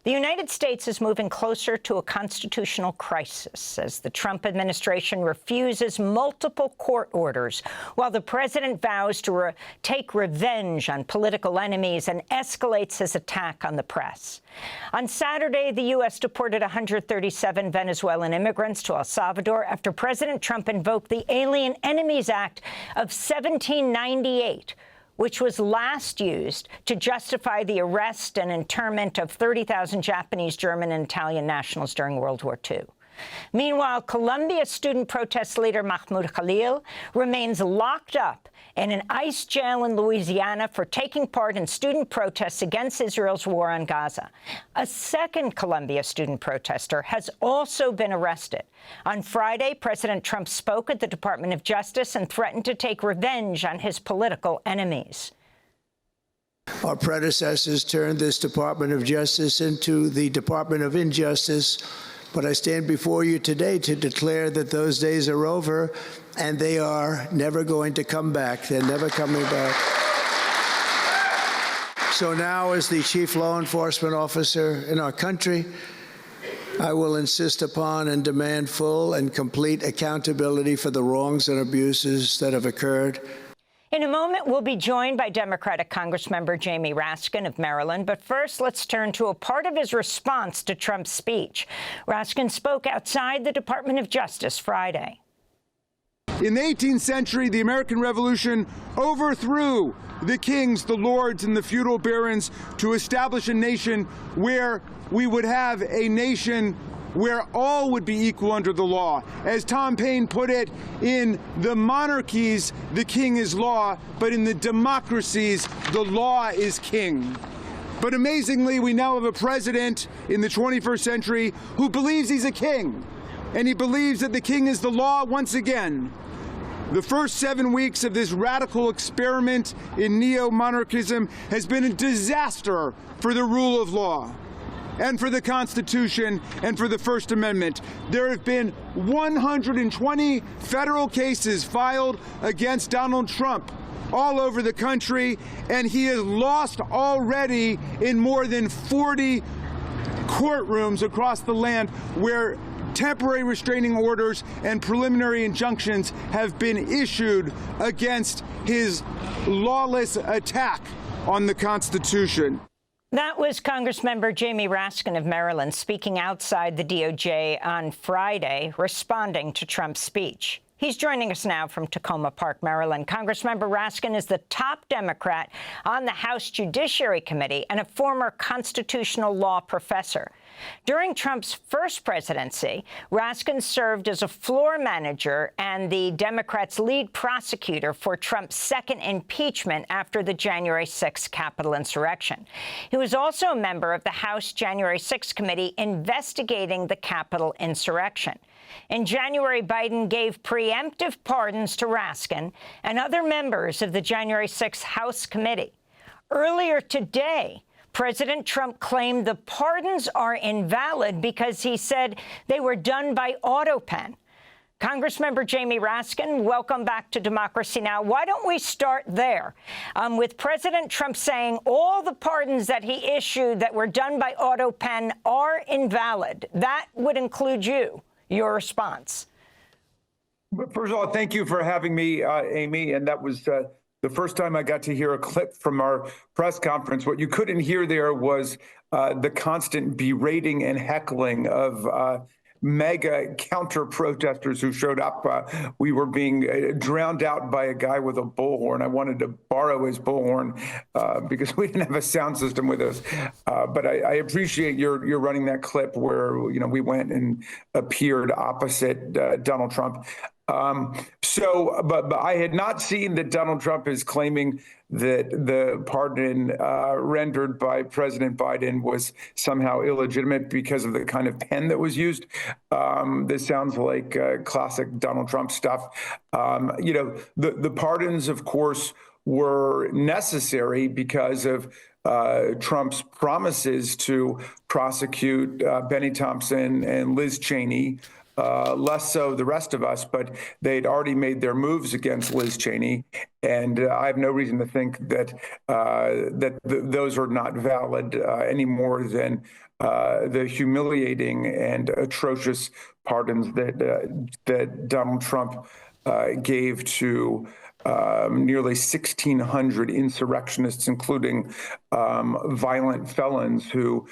The United States is moving closer to a constitutional crisis as the Trump administration refuses multiple court orders, while the president vows to take revenge on political enemies and escalates his attack on the press. On Saturday, the U.S. deported 137 Venezuelan immigrants to El Salvador after President Trump invoked the Alien Enemies Act of 1798, which was last used to justify the arrest and internment of 30,000 Japanese, German, and Italian nationals during World War II. Meanwhile, Colombia student protest leader Mahmoud Khalil remains locked up in an ICE jail in Louisiana for taking part in student protests against Israel's war on Gaza. A second Colombia student protester has also been arrested. On Friday, President Trump spoke at the Department of Justice and threatened to take revenge on his political enemies. Our predecessors turned this Department of Justice into the Department of Injustice. But I stand before you today to declare that those days are over, and they are never going to come back. They're never coming back. So now, as the chief law enforcement officer in our country, I will insist upon and demand full and complete accountability for the wrongs and abuses that have occurred. In a moment, we'll be joined by Democratic Congressmember Jamie Raskin of Maryland. But first, let's turn to a part of his response to Trump's speech. Raskin spoke outside the Department of Justice Friday. In the 18th century, the American Revolution overthrew the kings, the lords, and the feudal barons to establish a nation where we would have a nation where all would be equal under the law. As Tom Paine put it, in the monarchies, the king is law, but in the democracies, the law is king. But amazingly, we now have a president in the 21st century who believes he's a king, and he believes that the king is the law once again. The first 7 weeks of this radical experiment in neo-monarchism has been a disaster for the rule of law, and for the Constitution, and for the First Amendment. There have been 120 federal cases filed against Donald Trump all over the country, and he has lost already in more than 40 courtrooms across the land where temporary restraining orders and preliminary injunctions have been issued against his lawless attack on the Constitution. That was Congressmember Jamie Raskin of Maryland speaking outside the DOJ on Friday, responding to Trump's speech. He's joining us now from Tacoma Park, Maryland. Congressmember Raskin is the top Democrat on the House Judiciary Committee and a former constitutional law professor. During Trump's first presidency, Raskin served as a floor manager and the Democrats' lead prosecutor for Trump's second impeachment after the January 6th Capitol insurrection. He was also a member of the House January 6th committee investigating the Capitol insurrection. In January, Biden gave preemptive pardons to Raskin and other members of the January 6th House committee. Earlier today, President Trump claimed the pardons are invalid because he said they were done by autopen. Congressmember Jamie Raskin, welcome back to Democracy Now! Why don't we start there? With President Trump saying all the pardons that he issued that were done by autopen are invalid. That would include you. Your response. First of all, thank you for having me, Amy. And that was the first time I got to hear a clip from our press conference. What you couldn't hear there was the constant berating and heckling of mega counter-protesters who showed up. We were being drowned out by a guy with a bullhorn. I wanted to borrow his bullhorn because we didn't have a sound system with us. But I appreciate your running that clip where we went and appeared opposite Donald Trump. But I had not seen that Donald Trump is claiming that the pardon rendered by President Biden was somehow illegitimate because of the kind of pen that was used. This sounds like classic Donald Trump stuff. The pardons, of course, were necessary because of Trump's promises to prosecute Benny Thompson and Liz Cheney less so the rest of us, but they'd already made their moves against Liz Cheney. And I have no reason to think that those are not valid any more than the humiliating and atrocious pardons that Donald Trump gave to nearly 1,600 insurrectionists, including violent felons who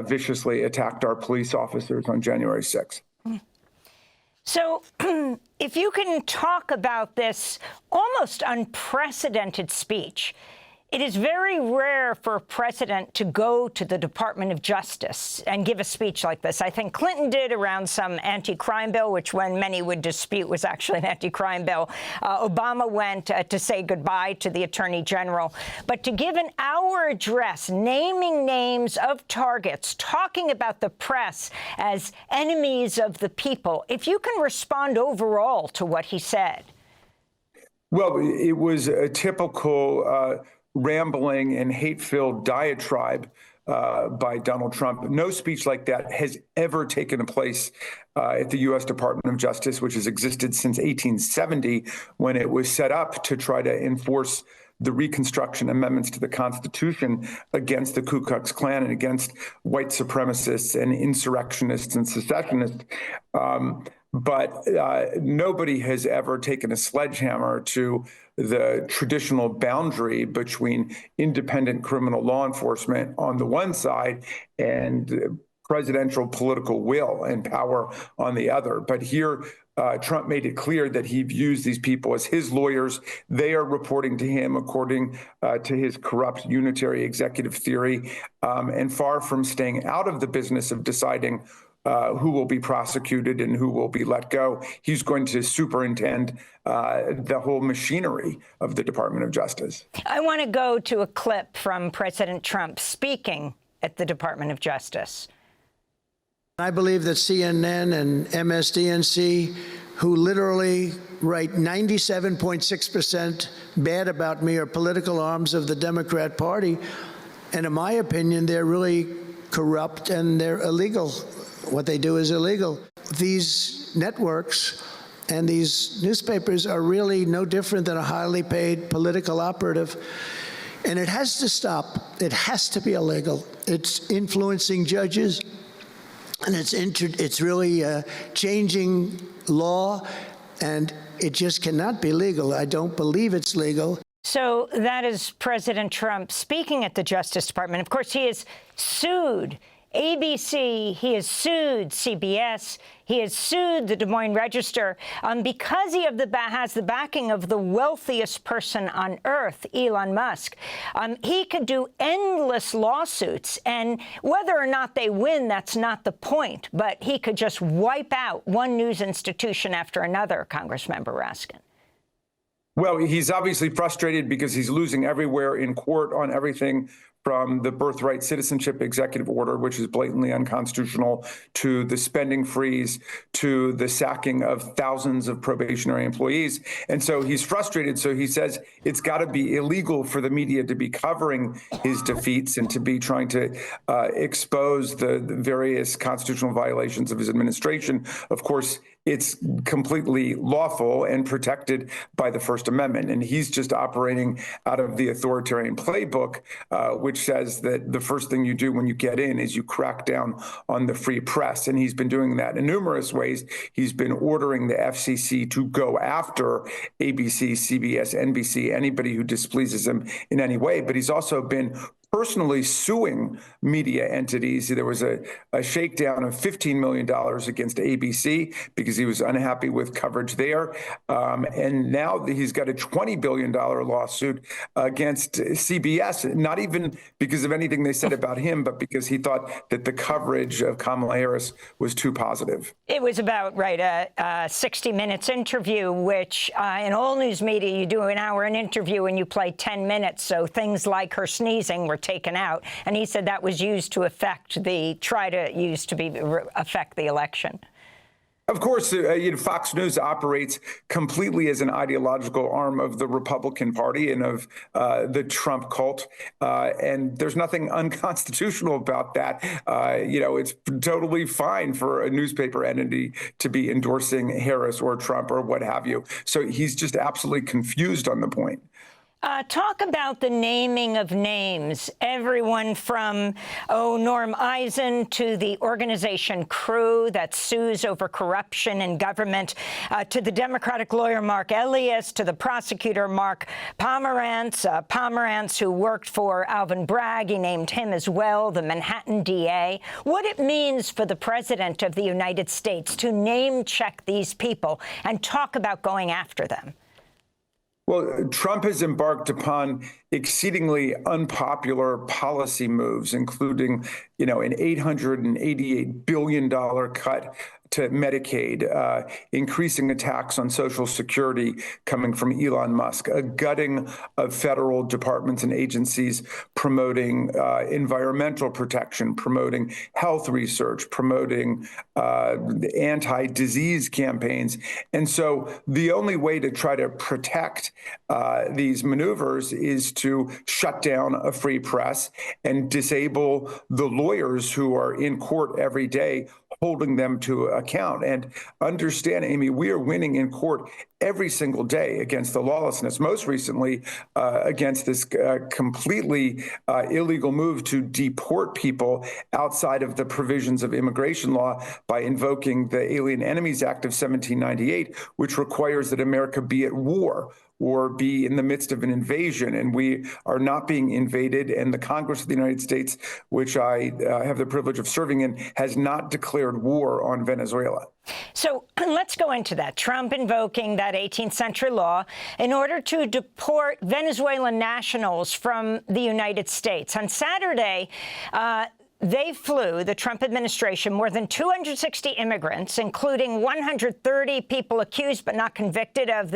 viciously attacked our police officers on January 6th. So if you can talk about this almost unprecedented speech. It is very rare for a president to go to the Department of Justice and give a speech like this. I think Clinton did around some anti-crime bill, which when many would dispute was actually an anti-crime bill. Obama went to say goodbye to the Attorney General. But to give an hour address, naming names of targets, talking about the press as enemies of the people, if you can respond overall to what he said. Well, it was a typical rambling and hate-filled diatribe by Donald Trump. No speech like that has ever taken place at the U.S. Department of Justice, which has existed since 1870, when it was set up to try to enforce the Reconstruction amendments to the Constitution against the Ku Klux Klan and against white supremacists and insurrectionists and secessionists. But nobody has ever taken a sledgehammer to the traditional boundary between independent criminal law enforcement on the one side and presidential political will and power on the other. But here, Trump made it clear that he views these people as his lawyers. They are reporting to him according to his corrupt unitary executive theory, and far from staying out of the business of deciding who will be prosecuted and who will be let go. He's going to superintend the whole machinery of the Department of Justice. I want to go to a clip from President Trump speaking at the Department of Justice. I believe that CNN and MSDNC, who literally write 97.6% bad about me, are political arms of the Democrat Party. And in my opinion, they're really corrupt and they're illegal. What they do is illegal. These networks and these newspapers are really no different than a highly paid political operative. And it has to stop. It has to be illegal. It's influencing judges, and it's really changing law, and it just cannot be legal. I don't believe it's legal. So that is President Trump speaking at the Justice Department. Of course, he has sued ABC, he has sued CBS, he has sued the Des Moines Register because he has the backing of the wealthiest person on earth, Elon Musk. He could do endless lawsuits, and whether or not they win, that's not the point. But he could just wipe out one news institution after another, Congressmember Raskin. Well, he's obviously frustrated because he's losing everywhere in court on everything from the birthright citizenship executive order, which is blatantly unconstitutional, to the spending freeze, to the sacking of thousands of probationary employees. And so he's frustrated. So he says it's got to be illegal for the media to be covering his defeats and to be trying to expose the various constitutional violations of his administration. Of course, it's completely lawful and protected by the First Amendment. And he's just operating out of the authoritarian playbook, which says that the first thing you do when you get in is you crack down on the free press. And he's been doing that in numerous ways. He's been ordering the FCC to go after ABC, CBS, NBC, anybody who displeases him in any way. But he's also been personally suing media entities. There was a shakedown of $15 million against ABC because he was unhappy with coverage there. And now he's got a $20 billion lawsuit against CBS, not even because of anything they said about him, but because he thought that the coverage of Kamala Harris was too positive. It was about, a 60 Minutes interview, which in all news media, you do an hour an interview and you play 10 minutes. So things like her sneezing were taken out. And he said that was used to affect the election. Of course, Fox News operates completely as an ideological arm of the Republican Party and of the Trump cult. And there's nothing unconstitutional about that. It's totally fine for a newspaper entity to be endorsing Harris or Trump or what have you. So he's just absolutely confused on the point. Talk about the naming of names. Everyone from, Norm Eisen to the organization Crew that sues over corruption in government, to the Democratic lawyer Mark Elias, to the prosecutor Mark Pomerantz, who worked for Alvin Bragg. He named him as well, the Manhattan DA. What it means for the president of the United States to name check these people and talk about going after them. Well, Trump has embarked upon exceedingly unpopular policy moves, including, an $888 billion cut to Medicaid, increasing attacks on Social Security coming from Elon Musk, a gutting of federal departments and agencies promoting environmental protection, promoting health research, promoting anti-disease campaigns. And so the only way to try to protect these maneuvers is to shut down a free press and disable the lawyers who are in court every day holding them to account. And understand, Amy, we are winning in court every single day against the lawlessness, most recently against this completely illegal move to deport people outside of the provisions of immigration law by invoking the Alien Enemies Act of 1798, which requires that America be at war or be in the midst of an invasion. And we are not being invaded. And the Congress of the United States, which I have the privilege of serving in, has not declared war on Venezuela. So let's go into that. Trump invoking that 18th century law in order to deport Venezuelan nationals from the United States. On Saturday, they flew, the Trump administration, more than 260 immigrants, including 130 people accused but not convicted of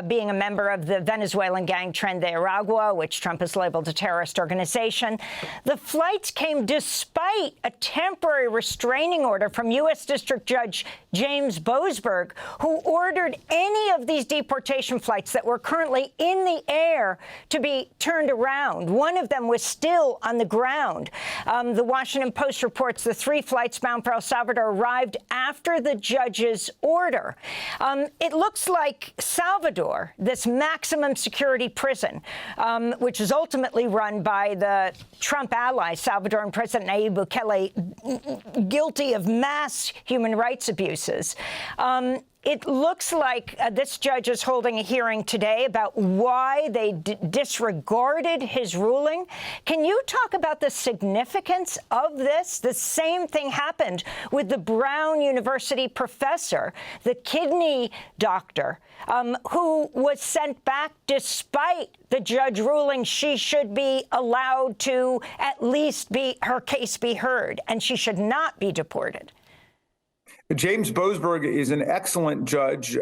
being a member of the Venezuelan gang Tren de Aragua, which Trump has labeled a terrorist organization. The flights came despite a temporary restraining order from U.S. District Judge James Boasberg, who ordered any of these deportation flights that were currently in the air to be turned around. One of them was still on the ground. The Washington Post reports the 3 flights bound for El Salvador arrived after the judge's order. It looks like Salvador, this maximum security prison, which is ultimately run by the Trump ally, Salvadoran President Nayib Bukele, guilty of mass human rights abuses. It looks like this judge is holding a hearing today about why they disregarded his ruling. Can you talk about the significance of this? The same thing happened with the Brown University professor, the kidney doctor, who was sent back despite the judge ruling she should be allowed to at least her case be heard, and she should not be deported. James Boasberg is an excellent judge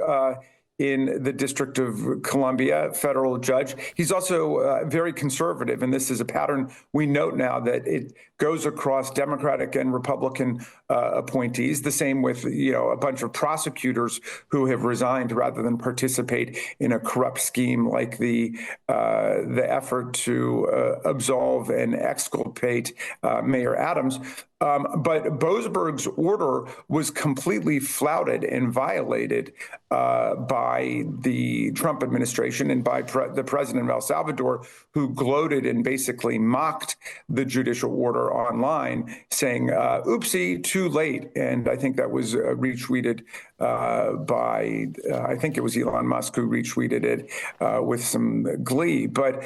in the District of Columbia, federal judge. He's also very conservative, and this is a pattern we note now that it goes across Democratic and Republican appointees. The same with, a bunch of prosecutors who have resigned rather than participate in a corrupt scheme like the effort to absolve and exculpate Mayor Adams. But Boasberg's order was completely flouted and violated by the Trump administration and by the president of El Salvador, who gloated and basically mocked the judicial order online, saying, oopsie, too late. And I think that was retweeted by, I think it was Elon Musk who retweeted it with some glee. But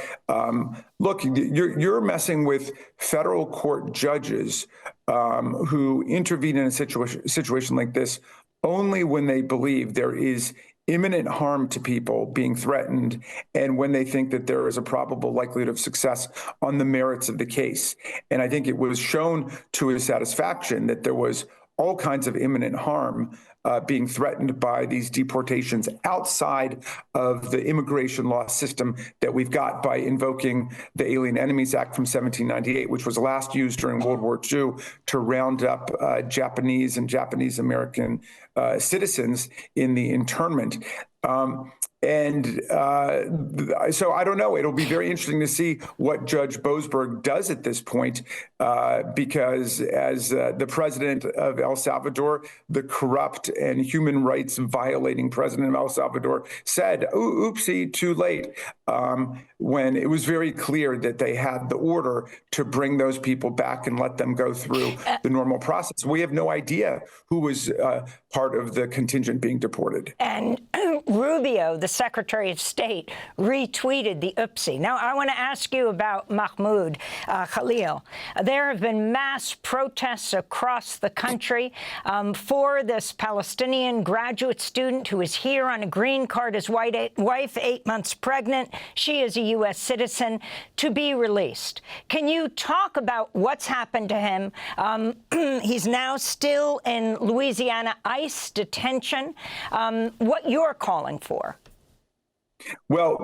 look, you're messing with federal court judges who intervene in a situation like this only when they believe there is imminent harm to people being threatened and when they think that there is a probable likelihood of success on the merits of the case. And I think it was shown to his satisfaction that there was all kinds of imminent harm being threatened by these deportations outside of the immigration law system that we've got by invoking the Alien Enemies Act from 1798, which was last used during World War II to round up Japanese and Japanese American citizens in the internment. So I don't know. It'll be very interesting to see what Judge Boasberg does at this point, because as the president of El Salvador, the corrupt and human rights violating president of El Salvador said, oopsie, too late, when it was very clear that they had the order to bring those people back and let them go through the normal process. We have no idea who was part of the contingent being deported. And Rubio, the Secretary of State, retweeted the oopsie. Now, I want to ask you about Mahmoud Khalil. There have been mass protests across the country for this Palestinian graduate student who is here on a green card, his wife 8 months pregnant. She is a U.S. citizen, to be released. Can you talk about what's happened to him? He's now still in Louisiana ICE detention. What you're calling for? Well,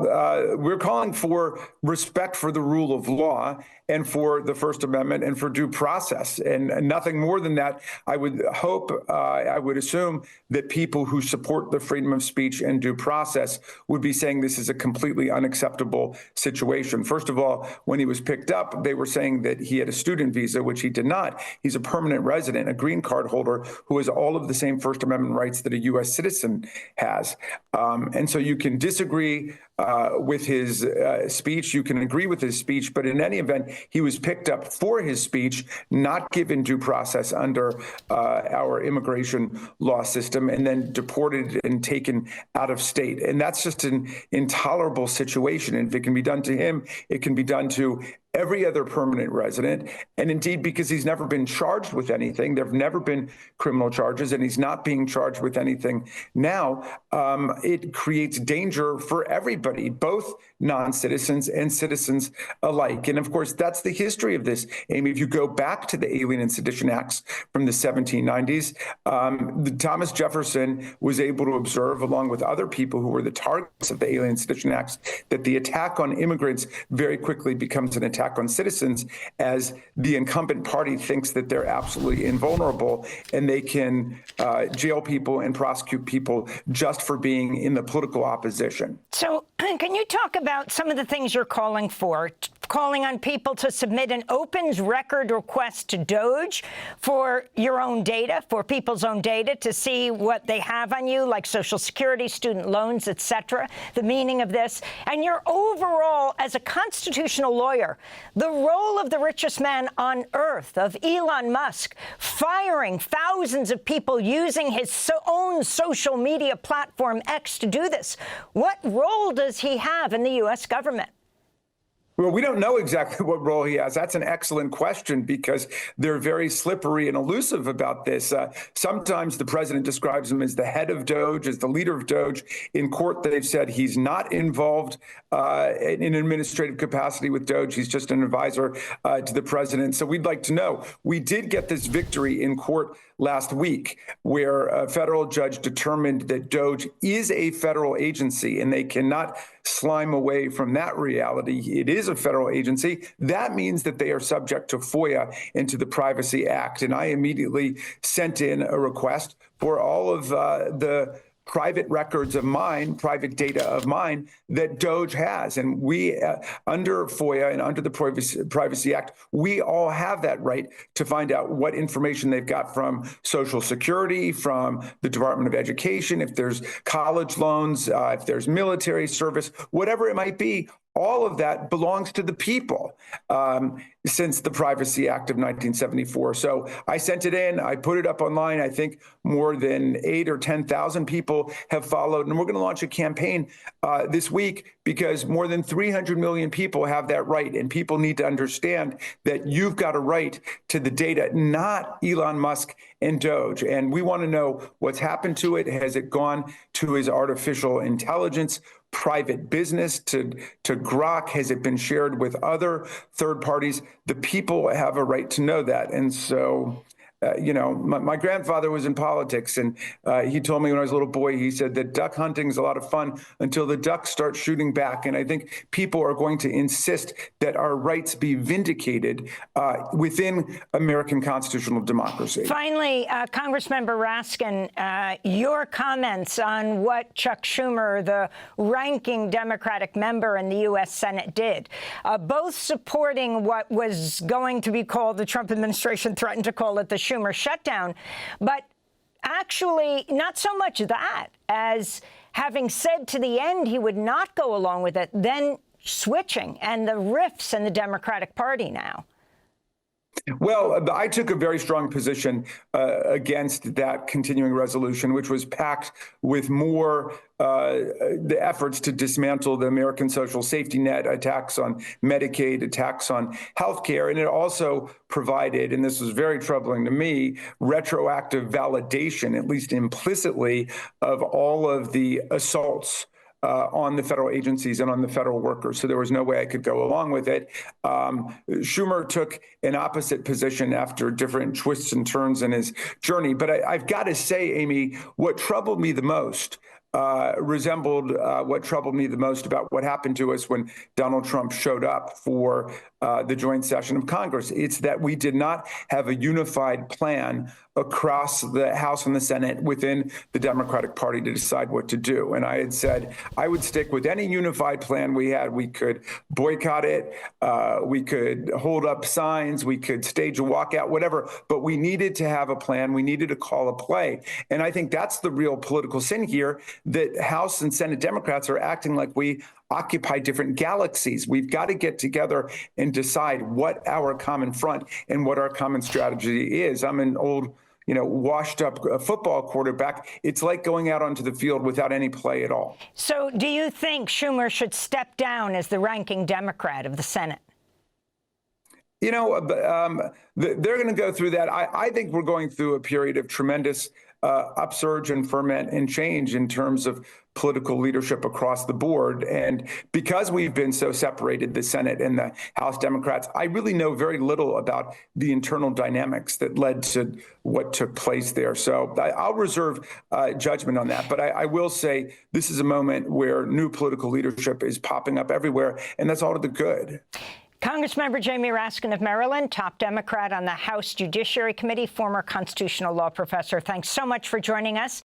we're calling for respect for the rule of law and for the First Amendment and for due process, and nothing more than that. I would hope, I would assume that people who support the freedom of speech and due process would be saying this is a completely unacceptable situation. First of all, when he was picked up, they were saying that he had a student visa, which he did not. He's a permanent resident, a green card holder who has all of the same First Amendment rights that a U.S. citizen has. And so you can disagree with his speech. You can agree with his speech, but in any event, he was picked up for his speech, not given due process under our immigration law system, and then deported and taken out of state. And that's just an intolerable situation. And if it can be done to him, it can be done to every other permanent resident. And indeed, because he's never been charged with anything, there have never been criminal charges, and he's not being charged with anything now, it creates danger for everybody, both non-citizens and citizens alike. And of course, that's the history of this, Amy. If you go back to the Alien and Sedition Acts from the 1790s, Thomas Jefferson was able to observe, along with other people who were the targets of the Alien and Sedition Acts, that the attack on immigrants very quickly becomes an attack on citizens, as the incumbent party thinks that they're absolutely invulnerable and they can jail people and prosecute people just for being in the political opposition. So can you talk about some of the things you're calling for? Calling on people to submit an opens record request to DOJ for your own data, for people's own data, to see what they have on you, like Social Security, student loans, et cetera, the meaning of this, and your overall, as a constitutional lawyer, the role of the richest man on earth, of Elon Musk, firing thousands of people using his own social media platform X to do this. What role does he have in the U.S. government? Well, we don't know exactly what role he has. That's an excellent question, because they're very slippery and elusive about this. Sometimes the president describes him as the head of DOJ, as the leader of DOJ. In court, they've said he's not involved in an administrative capacity with DOJ. He's just an advisor to the president. So we'd like to know. We did get this victory in court last week, where a federal judge determined that DOJ is a federal agency and they cannot slime away from that reality. It is a federal agency. That means that they are subject to FOIA and to the Privacy Act. And I immediately sent in a request for all of the private records of mine, private data of mine that DOJ has. And we, under FOIA and under the Privacy Act, we all have that right to find out what information they've got from Social Security, from the Department of Education, if there's college loans, if there's military service, whatever it might be. All of that belongs to the people since the Privacy Act of 1974. So I sent it in. I put it up online. I think more than 8,000 or 10,000 people have followed. And we're going to launch a campaign this week, because more than 300 million people have that right. And people need to understand that you've got a right to the data, not Elon Musk and DOJ. And we want to know what's happened to it. Has it gone to his artificial intelligence private business, to Grok? Has it been shared with other third parties? The people have a right to know that. And so My grandfather was in politics, and he told me when I was a little boy, he said that duck hunting is a lot of fun until the ducks start shooting back. And I think people are going to insist that our rights be vindicated within American constitutional democracy. Finally, Congressmember Raskin, your comments on what Chuck Schumer, the ranking Democratic member in the U.S. Senate, did, both supporting what was going to be called, the Trump administration threatened to call it, the Schumer shutdown, but actually not so much that as having said to the end he would not go along with it, then switching, and the rifts in the Democratic Party now. Well, I took a very strong position against that continuing resolution, which was packed with more the efforts to dismantle the American social safety net, attacks on Medicaid, attacks on health care. And it also provided, and this was very troubling to me, retroactive validation, at least implicitly, of all of the assaults on the federal agencies and on the federal workers. So there was no way I could go along with it. Schumer took an opposite position after different twists and turns in his journey. But I've got to say, Amy, what troubled me the most resembled what troubled me the most about what happened to us when Donald Trump showed up for the joint session of Congress. It's that we did not have a unified plan across the House and the Senate within the Democratic Party to decide what to do. And I had said I would stick with any unified plan we had. We could boycott it, we could hold up signs, we could stage a walkout, whatever, but we needed to have a plan. We needed to call a play. And I think that's the real political sin here, that House and Senate Democrats are acting like we occupy different galaxies. We've got to get together and decide what our common front and what our common strategy is. I'm an old, washed up football quarterback. It's like going out onto the field without any play at all. So do you think Schumer should step down as the ranking Democrat of the Senate? They're going to go through that. I think we're going through a period of tremendous upsurge and ferment and change in terms of political leadership across the board. And because we've been so separated, the Senate and the House Democrats, I really know very little about the internal dynamics that led to what took place there. So I'll reserve judgment on that. But I will say this is a moment where new political leadership is popping up everywhere, and that's all to the good. Congressmember Jamie Raskin of Maryland, top Democrat on the House Judiciary Committee, former constitutional law professor. Thanks so much for joining us.